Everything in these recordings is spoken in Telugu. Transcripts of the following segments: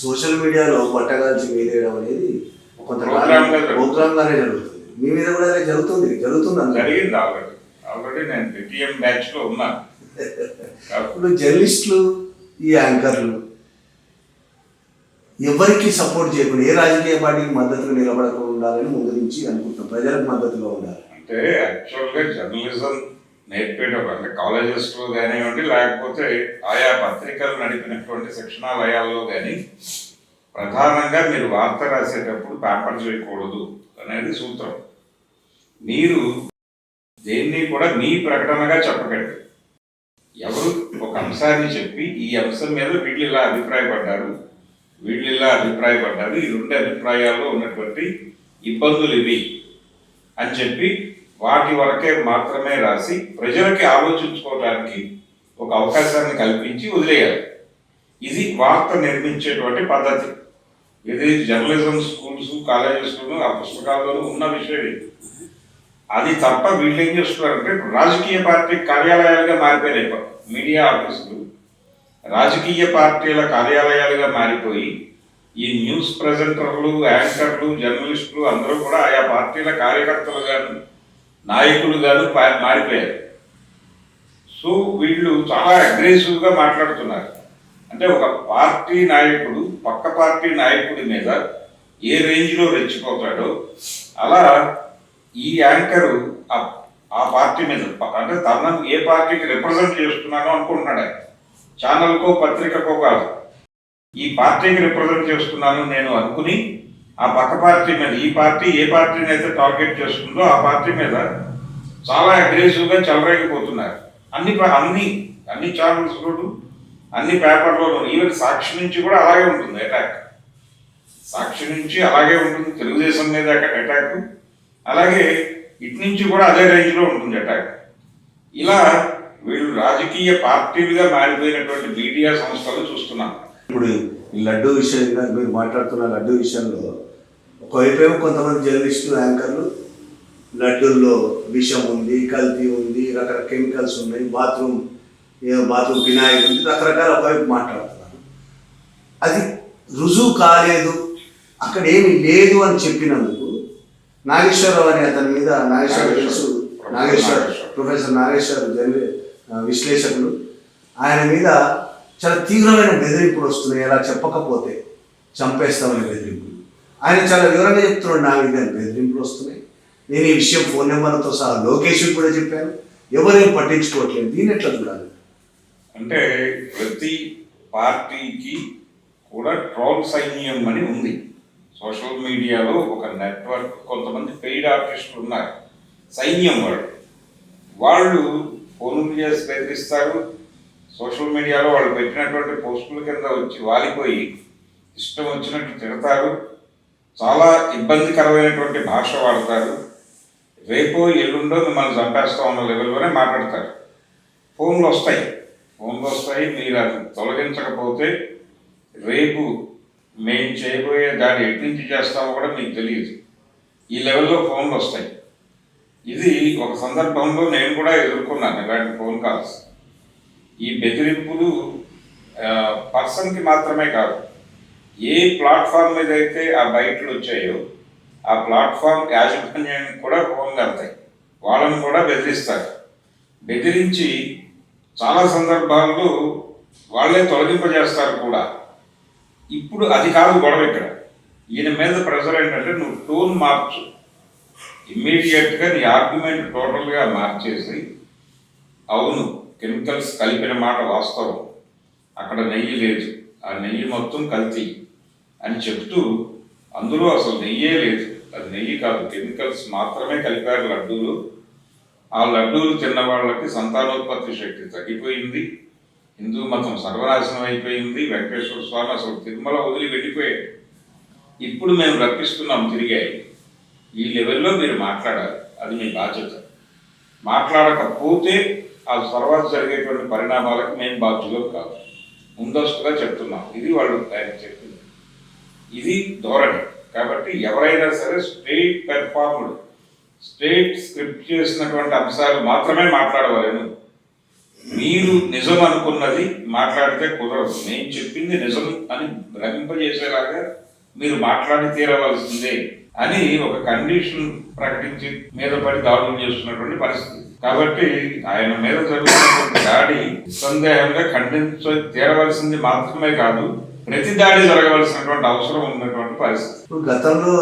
సోషల్ మీడియాలో పట్టగాల్చి వేయడం అనేది కొంత ప్రోగ్రామ్గానే జరుగుతుంది. మీ మీద కూడా అదే జరుగుతుంది జరిగింది ఆల్రెడీ నేను PTM బ్యాచ్లో ఉన్నాను. ఇప్పుడు జర్నలిస్టులు ఈ యాంకర్లు ఎవరికి సపోర్ట్ చేయకుండా ఏ రాజకీయ పార్టీకి మద్దతుగా నిలబడకుండా ఉండాలని ముందు నుంచి అనుకుంటున్నాం. ప్రజలకు మద్దతుగా ఉండాలి అంటే యాక్చువల్గా జర్నలిజం నేర్పేటప్పుడు అంటే కాలేజెస్లో కానివ్వండి, లేకపోతే ఆయా పత్రికలు నడిపినటువంటి శిక్షణాలయాల్లో కానీ ప్రధానంగా మీరు వార్త రాసేటప్పుడు పేపర్ చేయకూడదు అనేది సూత్రం. మీరు దేన్ని కూడా మీ ప్రకటనగా చెప్పకండి. ఎవరు ఒక అంశాన్ని చెప్పి ఈ అంశం మీద వీళ్ళు ఇలా అభిప్రాయపడ్డారు, ఈ రెండు అభిప్రాయాల్లో ఉన్నటువంటి ఇబ్బందులు ఇవి అని చెప్పి వాటి వరకే మాత్రమే రాసి ప్రజలకి ఆలోచించుకోవడానికి ఒక అవకాశాన్ని కల్పించి వదిలేయాలి. ఇది వార్త నిర్మించేటువంటి పద్ధతి. ఇది జర్నలిజం స్కూల్స్ కాలేజెస్లోనూ ఆ పుస్తకాల్లోనూ ఉన్న విషయం. అది తప్ప వీళ్ళు ఏం చేస్తున్నారంటే రాజకీయ పార్టీ కార్యాలయాలుగా మారిపోయినాయి. మీడియా ఆఫీసులు రాజకీయ పార్టీల కార్యాలయాలుగా మారిపోయి ఈ న్యూస్ ప్రెజెంటర్లు, యాంకర్లు, జర్నలిస్టులు అందరూ కూడా ఆయా పార్టీల కార్యకర్తలు గాను నాయకులు గాను మారిపోయారు. సో వీళ్ళు చాలా అగ్రెసివ్గా మాట్లాడుతున్నారు. అంటే ఒక పార్టీ నాయకుడు పక్క పార్టీ నాయకుడి మీద ఏ రేంజ్లో రెచ్చిపోతాడో అలా ఈ యాంకరు ఆ పార్టీ మీద అంటే తన ఏ పార్టీకి రిప్రజెంట్ చేస్తున్నానో అనుకుంటున్నాడు. ఛానల్కో పత్రికకో కాదు, ఈ పార్టీకి రిప్రజెంట్ చేస్తున్నాను నేను అనుకుని ఆ పక్క పార్టీ మీద ఈ పార్టీ ఏ పార్టీని అయితే టార్గెట్ చేస్తుందో ఆ పార్టీ మీద చాలా అగ్రెసివ్గా చెలరేగిపోతున్నారు. అన్ని ఛానల్స్లోనూ అన్ని పేపర్లోనూ ఈవెన్ సాక్షి నుంచి కూడా అలాగే ఉంటుంది అటాక్. సాక్షి నుంచి అలాగే ఉంటుంది, తెలుగుదేశం మీద అటాక్, అలాగే ఇటు నుంచి కూడా అదే రేంజ్లో ఉంటుంది అటాక్. ఇలా వీళ్ళు రాజకీయ పార్టీలుగా మారిపోయినటువంటి మీడియా సంస్థలు చూస్తున్నాం. ఇప్పుడు ఈ లడ్డూ విషయంగా మీరు మాట్లాడుతున్న లడ్డూ విషయంలో ఒకవైపేమో కొంతమంది జర్నలిస్టులు యాంకర్లు లడ్డూల్లో విషం ఉంది, కల్తీ ఉంది, రకరకాల కెమికల్స్ ఉన్నాయి, బాత్రూమ్ వినాయిల్ ఉంది, రకరకాల ఒకవైపు మాట్లాడుతున్నారు. అది రుజువు కాలేదు, అక్కడ ఏమి లేదు అని చెప్పినందుకు నాగేశ్వరరావు అనే అతని మీద ప్రొఫెసర్ నాగేశ్వర విశ్లేషకులు ఆయన మీద చాలా తీవ్రమైన బెదిరింపులు వస్తున్నాయి. అలా చెప్పకపోతే చంపేస్తామని బెదిరింపులు. ఆయన చాలా వివరంగా చెప్తున్నాడు, నా మీద బెదిరింపులు వస్తున్నాయి, నేను ఈ విషయం ఫోన్ నెంబర్తో సహా లోకేష్కి కూడా చెప్పాను, ఎవరేం పట్టించుకోవట్లేదు. దీన్ని ఎట్లా చూడాలి? అంటే ప్రతి పార్టీకి కూడా ట్రోల్ సైన్యం అని ఉంది. సోషల్ మీడియాలో ఒక నెట్వర్క్, కొంతమంది పెయిడ్ ఆర్టిస్టులు ఉన్నారు, సైన్యం వాళ్ళు ఫోన్లు చేసి బెదిరిస్తారు. సోషల్ మీడియాలో వాళ్ళు పెట్టినటువంటి పోస్టుల కింద వచ్చి వాలిపోయి ఇష్టం వచ్చినట్టు తిడతారు, చాలా ఇబ్బందికరమైనటువంటి భాష వాడతారు, రేపో ఎల్లుండో మిమ్మల్ని చంపేస్తా ఉన్న లెవెల్లోనే మాట్లాడతారు. ఫోన్లు వస్తాయి, మీరు అది తొలగించకపోతే రేపు మేము చేయబోయే దాన్ని ఎటు నుంచి చేస్తామో కూడా మీకు తెలియదు. ఈ లెవెల్లో ఫోన్లు వస్తాయి. ఇది ఒక సందర్భంలో నేను కూడా ఎదుర్కొన్నాను ఇలాంటి ఫోన్ కాల్స్. ఈ బెదిరింపులు పర్సన్కి మాత్రమే కాదు, ఏ ప్లాట్ఫామ్ మీద అయితే ఆ బయటలు వచ్చాయో ఆ ప్లాట్ఫామ్ యాజమాన్యానికి కూడా ఫోన్లు వెళ్తాయి, వాళ్ళని కూడా బెదిరిస్తారు. బెదిరించి చాలా సందర్భాల్లో వాళ్ళే తొలగింపజేస్తారు కూడా. ఇప్పుడు అది కాదు గొడవ. ఇక్కడ ఈయన మీద ప్రెషర్ ఏంటంటే నువ్వు టోన్ మార్చు, ఇమ్మీడియట్గా నీ ఆర్గ్యుమెంట్ టోటల్గా మార్చేసి అవును కెమికల్స్ కలిపిన మాట వాస్తవం, అక్కడ నెయ్యి లేదు, ఆ నెయ్యి మొత్తం కల్తీ అని చెప్తూ అందులో అసలు నెయ్యే లేదు, అది నెయ్యి కాదు కెమికల్స్ మాత్రమే కలిపారు లడ్డూలు, ఆ లడ్డూలు తిన్న వాళ్ళకి సంతానోత్పత్తి శక్తి తగ్గిపోయింది, హిందూ మతం సర్వనాశనం అయిపోయింది, వెంకటేశ్వర స్వామి అసలు తిరుమల వదిలి వెళ్ళిపోయాడు, ఇప్పుడు మేము రప్పిస్తున్నాం తిరిగాయి. ఈ లెవెల్లో మీరు మాట్లాడాలి, అది మీ బాధ్యత. మాట్లాడకపోతే ఆ తర్వాత జరిగేటువంటి పరిణామాలకు మేము బాధ్యులం కాదు, ముందస్తుగా చెప్తున్నాం. ఇది వాళ్ళు ఆయన చెప్పింది, ఇది ధోరణి. కాబట్టి ఎవరైనా సరే స్టేట్ స్క్రిప్ట్ చేసినటువంటి అంశాలు మాత్రమే మాట్లాడవలేను. మీరు నిజం అనుకున్నది మాట్లాడితే కుదరదు, నేను చెప్పింది నిజం అని భ్రమింపజేసేలాగా మీరు మాట్లాడి తీరవలసిందే అని ఒక కండిషన్ ప్రకటించి మీద పడి దాడులు చేస్తున్నటువంటి పరిస్థితి. కాబట్టి ఆయన మీద జరుగుతున్నటువంటి దాడి సందేహంగా ఖండించ తీరవలసింది మాత్రమే కాదు, ప్రతి దాడి జరగవలసినటువంటి అవసరం ఉన్నటువంటి పరిస్థితి. ఇప్పుడు గతంలో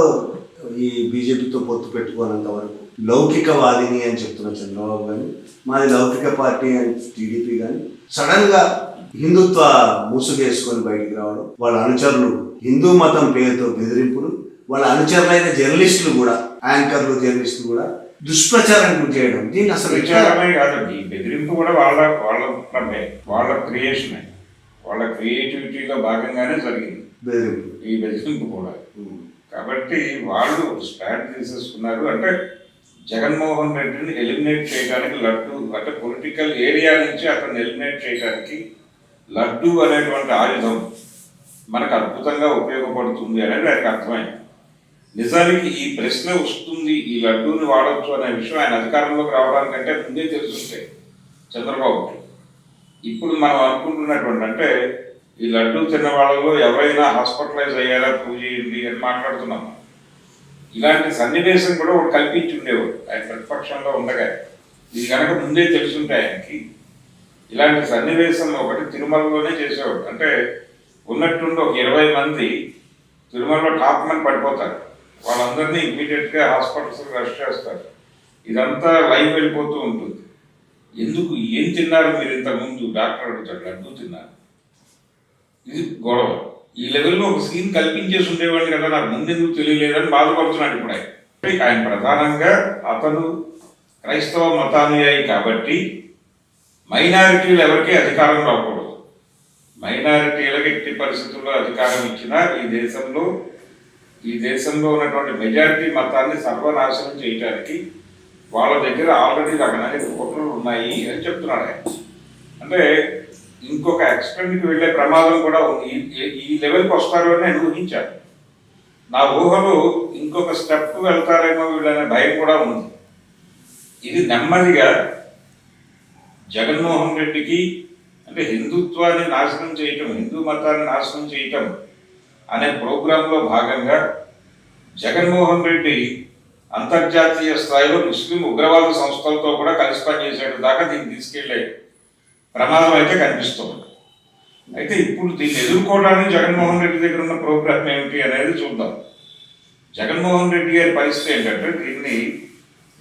ఈ బీజేపీతో పొత్తు పెట్టుకోనంత వరకు లౌకికవాదిని అని చెప్తున్న చంద్రబాబు కానీ, మాది లౌకిక పార్టీ అని టీడీపీ కానీ, సడన్ గా హిందుత్వ ముసుగేసుకొని బయటికి రావడం, వాళ్ళ అనుచరులు హిందూ మతం పేరుతో బెదిరింపులు, వాళ్ళ అనుచరులైన జర్నలిస్టులు కూడా, యాంకర్లు జర్నలిస్టులు కూడా దుష్ప్రచారం చేయడం, దీన్ని అసలు విచారమే కాదండి, బెదిరింపు కూడా వాళ్ళ వాళ్ళ క్రియేషన్, వాళ్ళ క్రియేటివిటీలో భాగంగానే జరిగింది బెదిరింపు, ఈ బెదిరింపు కూడా. కాబట్టి వాళ్ళు స్టాండ్ తీసేసుకున్నారు. అంటే జగన్మోహన్ రెడ్డిని ఎలిమినేట్ చేయడానికి లడ్డు, అంటే పొలిటికల్ ఏరియా నుంచి అతన్ని ఎలిమినేట్ చేయడానికి లడ్డు అనేటువంటి ఆయుధం మనకు అద్భుతంగా ఉపయోగపడుతుంది అనేది ఆయనకు అర్థమైంది. నిజానికి ఈ ప్రశ్న వస్తుంది, ఈ లడ్డూని వాడచ్చు అనే విషయం ఆయన అధికారంలోకి రావడానికంటే ముందే తెలుసుంటే చంద్రబాబుకి. ఇప్పుడు మనం అనుకుంటున్నటువంటి అంటే ఈ లడ్డూ తిన్న వాళ్ళలో ఎవరైనా హాస్పిటలైజ్ అయ్యారా ప్రూవ్ చేయండి అని మాట్లాడుతున్నాం. ఇలాంటి సన్నివేశం కూడా ఒకటి కల్పించి ఉండేవాడు ఆయన ప్రతిపక్షంలో ఉండగా. ఇది కనుక ముందే తెలుసుంటే ఆయనకి ఇలాంటి సన్నివేశం ఒకటి తిరుమలలోనే చేసేవాడు. అంటే ఉన్నట్టుండి ఒక 20 మంది తిరుమలలో టాప్ మని పడిపోతారు, వాళ్ళందరినీ ఇమీడియట్గా హాస్పిటల్స్కి రష్ చేస్తారు. ఇదంతా లైవ్ వెళ్ళిపోతూ ఉంటుంది. ఎందుకు, ఏం తిన్నారు మీరు ఇంతకుముందు, డాక్టర్ అడుగుతాడు, లడ్డూ తిన్నారు. ఇది గొడవ. ఈ లెవెల్లో ఒక సీన్ కల్పించేసి ఉండేవాడిని కదా, నాకు ముందెందుకు తెలియలేదని బాధపడుతున్నాడు ఇప్పుడు ఆయన. ఆయన ప్రధానంగా అతను క్రైస్తవ మతానుయాయి కాబట్టి మైనారిటీలు ఎవరికీ అధికారం రాకూడదు. మైనారిటీలకు ఎట్టి పరిస్థితుల్లో అధికారం ఇచ్చినా ఈ దేశంలో ఉన్నటువంటి మెజారిటీ మతాన్ని సర్వనాశనం చేయడానికి వాళ్ళ దగ్గర ఆల్రెడీ రకమైన కుట్రలు ఉన్నాయి అని చెప్తున్నాడు ఆయన. అంటే ఇంకొక ఎక్స్టెంట్కి వెళ్ళే ప్రమాదం కూడా ఉంది. ఈ లెవెల్కి వస్తారు అని నేను ఊహించాను. నా ఊహలో ఇంకొక స్టెప్ వెళ్తారేమో వీళ్ళనే భయం కూడా ఉంది. ఇది నెమ్మదిగా జగన్మోహన్ రెడ్డికి, అంటే హిందుత్వాన్ని నాశనం చేయటం, హిందూ మతాన్ని నాశనం చేయటం అనే ప్రోగ్రాంలో భాగంగా జగన్మోహన్ రెడ్డి అంతర్జాతీయ స్థాయిలో ముస్లిం ఉగ్రవాద సంస్థలతో కూడా కలిసి పనిచేసేట దాకా దీన్ని తీసుకెళ్లే ప్రమాదం అయితే కనిపిస్తుంది. అయితే ఇప్పుడు దీన్ని ఎదుర్కోవడానికి జగన్మోహన్ రెడ్డి దగ్గర ఉన్న ప్రోగ్రామ్ ఏమిటి అనేది చూద్దాం. జగన్మోహన్ రెడ్డి గారి పరిస్థితి ఏంటంటే దీన్ని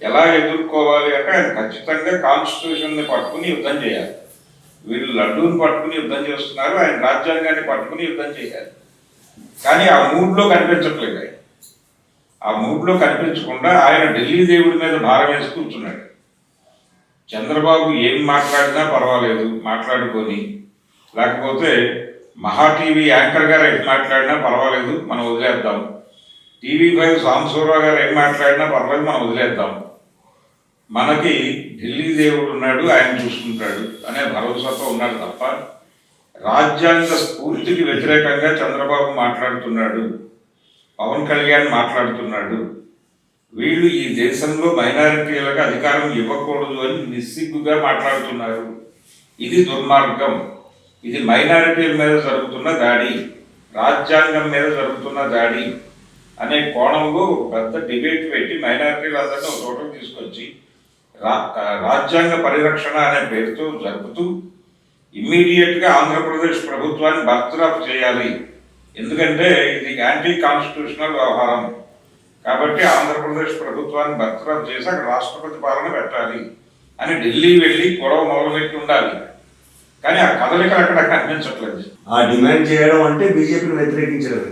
ఎలా ఎదుర్కోవాలి అంటే ఆయన ఖచ్చితంగా కాన్స్టిట్యూషన్ని పట్టుకుని యుద్ధం చేయాలి. వీళ్ళు లడ్డూని పట్టుకుని యుద్ధం చేస్తున్నారు, ఆయన రాజ్యాంగాన్ని పట్టుకుని యుద్ధం చేయాలి. కానీ ఆ మూడ్లో కనిపించట్లేదు. ఆ మూడ్లో కనిపించకుండా ఆయన ఢిల్లీ దేవుడి మీద భారం వేసి కూర్చున్నాడు. చంద్రబాబు ఏం మాట్లాడినా పర్వాలేదు మాట్లాడుకొని, లేకపోతే మహా టీవీ యాంకర్ గారు ఏం మాట్లాడినా పర్వాలేదు మనం వదిలేద్దాం, TV5 సాంబశివరావు గారు ఏం మాట్లాడినా పర్వాలేదు మనం వదిలేద్దాం, మనకి ఢిల్లీ దేవుడు ఉన్నాడు ఆయన చూసుకుంటాడు అనే భరోసాతో ఉన్నాడు తప్ప రాజ్యాంగ స్ఫూర్తికి వ్యతిరేకంగా చంద్రబాబు మాట్లాడుతున్నాడు, పవన్ కళ్యాణ్ మాట్లాడుతున్నాడు, వీళ్ళు ఈ దేశంలో మైనారిటీలకు అధికారం ఇవ్వకూడదు అని నిస్సిగ్గుగా మాట్లాడుతున్నారు. ఇది దుర్మార్గం, ఇది మైనారిటీల మీద జరుగుతున్న దాడి, రాజ్యాంగం మీద జరుగుతున్న దాడి అనే కోణంలో పెద్ద డిబేట్ పెట్టి మైనారిటీలందరినీ ఒక చోటకు తీసుకొచ్చి రాజ్యాంగ పరిరక్షణ అనే పేరుతో జరుపుతూ ఇమ్మీడియట్గా ఆంధ్రప్రదేశ్ ప్రభుత్వాన్ని బర్తరఫ్ చేయాలి. ఎందుకంటే ఇది యాంటీ కాన్స్టిట్యూషనల్ వ్యవహారం కాబట్టి ఆంధ్రప్రదేశ్ ప్రభుత్వాన్ని బర్తరఫ్ చేసి అక్కడ రాష్ట్రపతి పాలన పెట్టాలి అని ఢిల్లీ వెళ్ళి గొడవ మొదలుపెట్టి ఉండాలి. కానీ ఆ కదలికలు అక్కడ కనిపించట్లేదు. ఆ డిమాండ్ చేయడం అంటే బీజేపీని వ్యతిరేకించడం.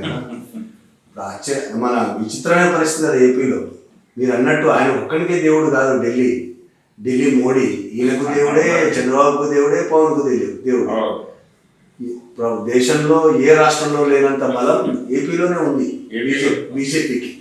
మన విచిత్రమైన పరిస్థితి అది ఏపీలో. మీరు అన్నట్టు ఆయన ఒక్కడికే దేవుడు కాదు, ఢిల్లీ మోడీ ఈయనకు దేవుడే, చంద్రబాబుకు దేవుడే, పవన్కు దేవుడు. దేశంలో ఏ రాష్ట్రంలో లేనంత బలం ఏపీలోనే ఉంది బీజేపీకి.